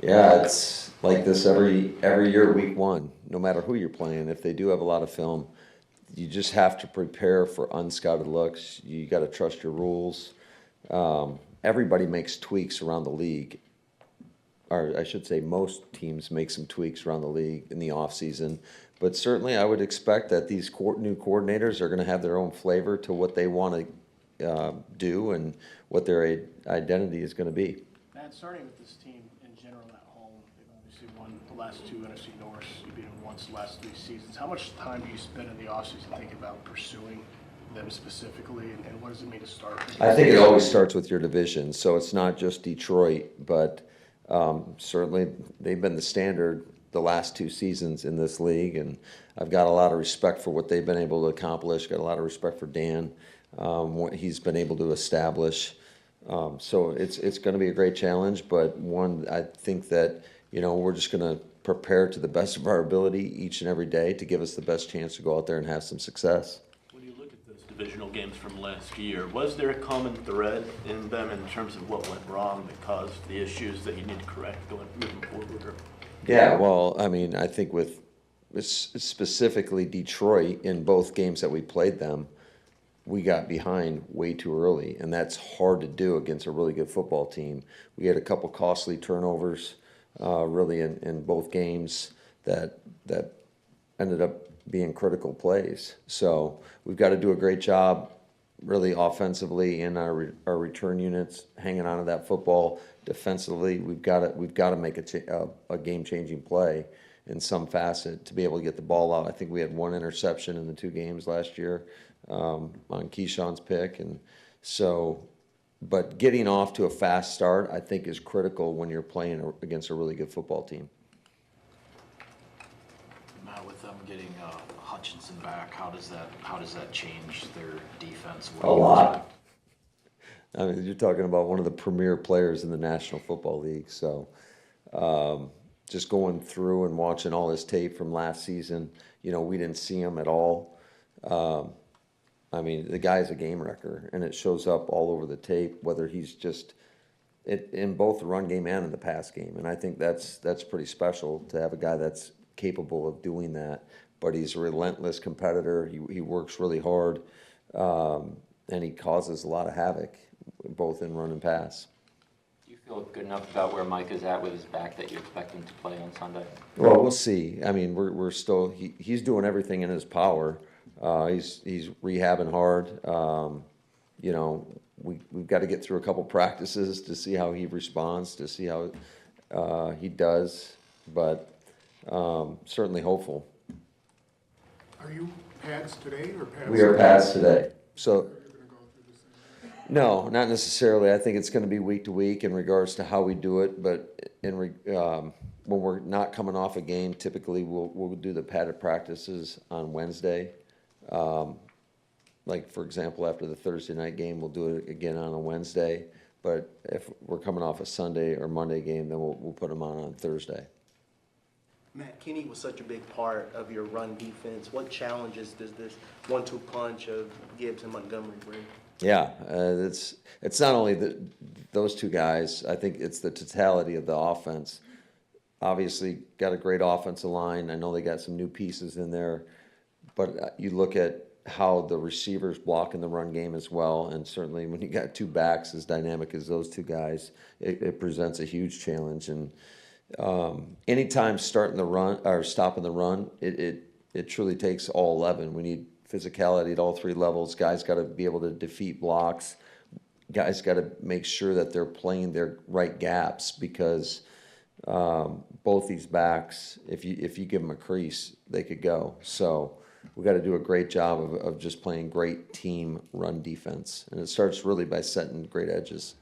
Yeah, it's like this every year, week one, no matter who you're playing. If they do have a lot of film, you just have to prepare for unscouted looks. You got to trust your rules. Everybody makes tweaks around the league, or I should say, most teams make some tweaks around the league in the off season. But certainly, I would expect that these new coordinators are going to have their own flavor to what they want to do and what their identity is going to be. Matt, starting with this team in general at home, they've obviously won the last two NFC Norths. You've beaten them once the last 3 seasons. How much time do you spend in the offseason thinking about pursuing them specifically, and what does it mean to start? I think it always starts with your division, so it's not just Detroit, but certainly they've been the standard the last 2 seasons in this league, and I've got a lot of respect for what they've been able to accomplish. Got a lot of respect for Dan, what he's been able to establish. So it's going to be a great challenge, but one I think that we're just going to prepare to the best of our ability each and every day to give us the best chance to go out there and have some success. When you look at those divisional games from last year, was there a common thread in them in terms of what went wrong that caused the issues that you need to correct moving forward? Or? Yeah, well, I mean, I think with specifically Detroit, in both games that we played them, we got behind way too early, and that's hard to do against a really good football team. We had a couple costly turnovers, really in both games that ended up being critical plays. So we've got to do a great job, really offensively in our return units, hanging on to that football. Defensively, we've got to make a game-changing play in some facet to be able to get the ball out. I think we had one interception in the 2 games last year on Keyshawn's pick, and so. But getting off to a fast start, I think, is critical when you're playing against a really good football team. Matt, with them getting Hutchinson back, how does that change their defense? A lot. I mean, you're talking about one of the premier players in the National Football League. So just going through and watching all his tape from last season, we didn't see him at all. I mean, the guy's a game wrecker, and it shows up all over the tape, whether he's just in both the run game and in the pass game. And I think that's pretty special to have a guy that's capable of doing that. But he's a relentless competitor. He works really hard, and he causes a lot of havoc, both in run and pass. Do you feel good enough about where Mike is at with his back that you expect him to play on Sunday? Well, we'll see. I mean, we're still he's doing everything in his power. He's rehabbing hard. We've got to get through a couple practices to see how he responds, to see how he does, but certainly hopeful. Are you pads today or pads? We are pads today. So You're gonna go through the same. no, not necessarily. I think it's going to be week to week in regards to how we do it, but when we're not coming off a game, typically we'll do the padded practices on Wednesday. Like, for example, after the Thursday night game, we'll do it again on a Wednesday. But if we're coming off a Sunday or Monday game, then we'll put them on Thursday. Matt, Kenny was such a big part of your run defense. What challenges does this 1-2 punch of Gibbs and Montgomery bring? Yeah, it's not only those two guys. I think it's the totality of the offense. Obviously, got a great offensive line. I know they got some new pieces in there. But you look at how the receivers block in the run game as well, and certainly when you got 2 backs as dynamic as those 2 guys, it presents a huge challenge. And anytime starting the run or stopping the run, it truly takes all 11. We need physicality at all 3 levels. Guys got to be able to defeat blocks. Guys got to make sure that they're playing their right gaps, because both these backs, if you give them a crease, they could go. So we've got to do a great job of just playing great team run defense. And it starts really by setting great edges.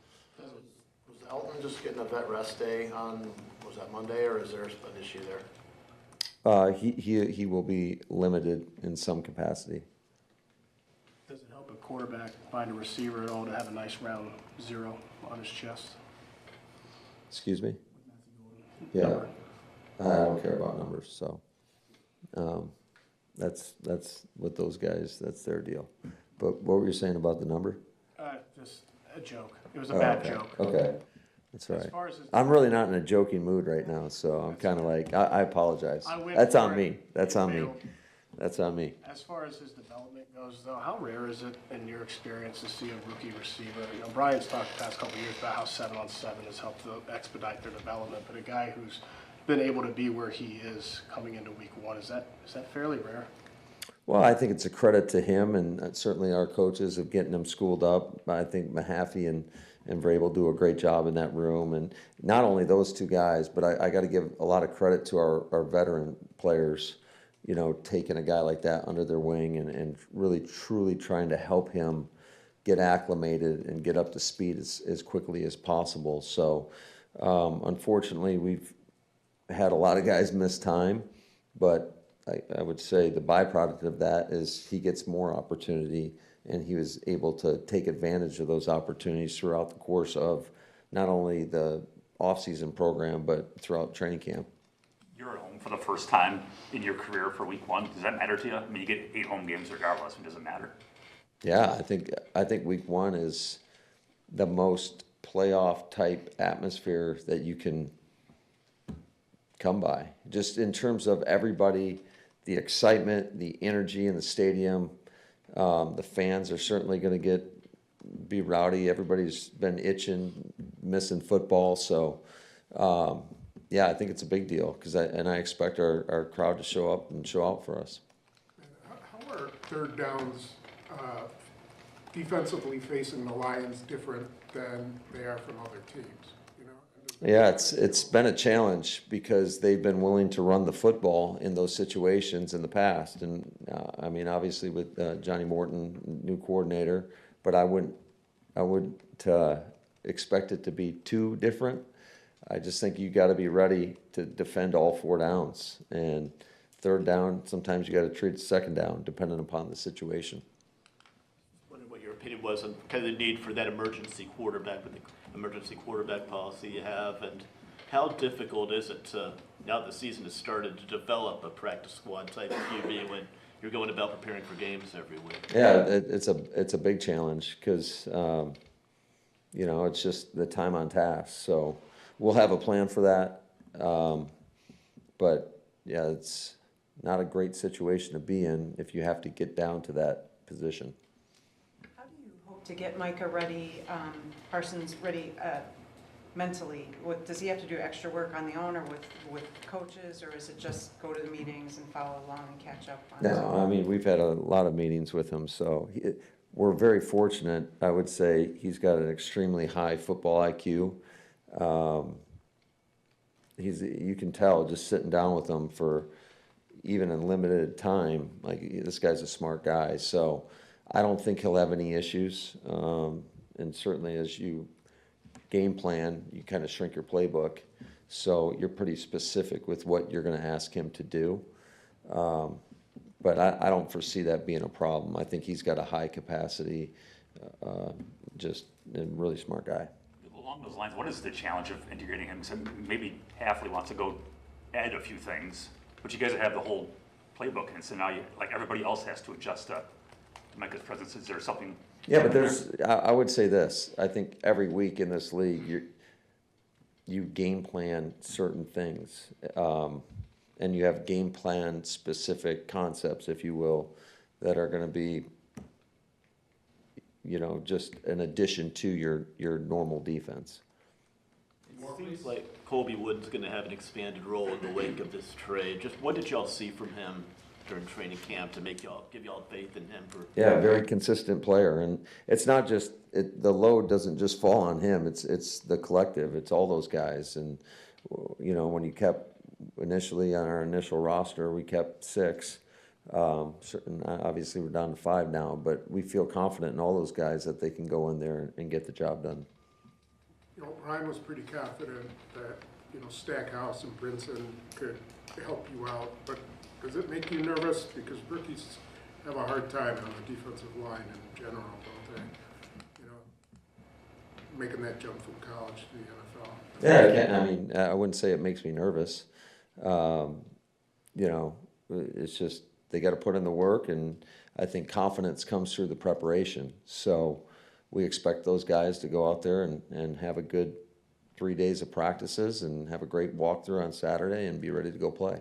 Was Elton just getting a vet rest day on, was that Monday, or is there an issue there? He will be limited in some capacity. Does it help a quarterback find a receiver at all to have a nice round 0 on his chest? Excuse me? Yeah. Number. I don't care about numbers, so that's what those guys, that's their deal. But what were you saying about the number? Just a joke. It was a bad okay. joke. Okay. That's all As right. far as his I'm really not in a joking mood right now, so I'm kind of like, I apologize. I went That's for on it. me. That's You on me. failed. That's on me. As far as his development goes, though, how rare is it in your experience to see a rookie receiver? You know, Brian's talked the past couple of years about how 7-on-7 has helped to expedite their development, but a guy who's been able to be where he is coming into week one, is that fairly rare? Well, I think it's a credit to him and certainly our coaches of getting him schooled up. I think Mahaffey and Vrabel do a great job in that room. And not only those two guys, but I got to give a lot of credit to our veteran players, you know, taking a guy like that under their wing and really truly trying to help him get acclimated and get up to speed as quickly as possible. So unfortunately, we've had a lot of guys miss time, but I would say the byproduct of that is he gets more opportunity, and he was able to take advantage of those opportunities throughout the course of not only the off-season program, but throughout training camp. You're at home for the first time in your career for week one. Does that matter to you? I mean, you get 8 home games regardless. It doesn't matter. Yeah, I think week one is the most playoff type atmosphere that you can come by. Just in terms of everybody, the excitement, the energy in the stadium. The fans are certainly going to be rowdy. Everybody's been itching, missing football. So, yeah, I think it's a big deal because I expect our crowd to show up and show out for us. How are third downs defensively facing the Lions different than they are from other teams? You know? Yeah, it's been a challenge because they've been willing to run the football in those situations in the past. And I mean, obviously with Johnny Morton, new coordinator, but I wouldn't expect it to be too different. I just think you got to be ready to defend all 4 downs. And third down, sometimes you got to treat it second down, depending upon the situation. Wondered what your opinion was on kind of the need for that emergency quarterback with the emergency quarterback policy you have, and how difficult is it to, now that the season has started, to develop a practice squad type QB when you're going about preparing for games every week? Yeah, it's a big challenge because you know, it's just the time on task. So we'll have a plan for that, but yeah, it's not a great situation to be in if you have to get down to that position. How do you hope to get Micah ready, Parsons ready mentally? Does he have to do extra work on the own or with coaches, or is it just go to the meetings and follow along and catch up on his No, own? I mean, we've had a lot of meetings with him, so we're very fortunate. I would say he's got an extremely high football IQ. You can tell just sitting down with him for even in limited time, like this guy's a smart guy. So I don't think he'll have any issues. And certainly as you game plan, you kind of shrink your playbook. So you're pretty specific with what you're going to ask him to do. But I don't foresee that being a problem. I think he's got a high capacity, just a really smart guy. Along those lines, what is the challenge of integrating him? So maybe Hafley wants to go add a few things, but you guys have the whole playbook, and so now like everybody else has to adjust to Micah's presence. Is there something? Yeah, but I would say this. I think every week in this league, you game plan certain things, and you have game plan specific concepts, if you will, that are going to be, you know, just an addition to your normal defense. It seems like Colby Wood's going to have an expanded role in the wake of this trade. Just what did y'all see from him during training camp to give y'all faith in him for? Yeah, very consistent player, and it's not just the load doesn't just fall on him. It's the collective. It's all those guys, and you know, when you kept initially on our initial roster, we kept 6. Obviously, we're down to 5 now, but we feel confident in all those guys that they can go in there and get the job done. You know, Ryan was pretty confident that, you know, Stackhouse and Brinson could help you out, but does it make you nervous? Because rookies have a hard time on the defensive line in general, don't they? You know, making that jump from college to the NFL. Yeah, I mean, I wouldn't say it makes me nervous. You know, it's just they got to put in the work, and I think confidence comes through the preparation. So we expect those guys to go out there and have a good 3 days of practices and have a great walkthrough on Saturday and be ready to go play.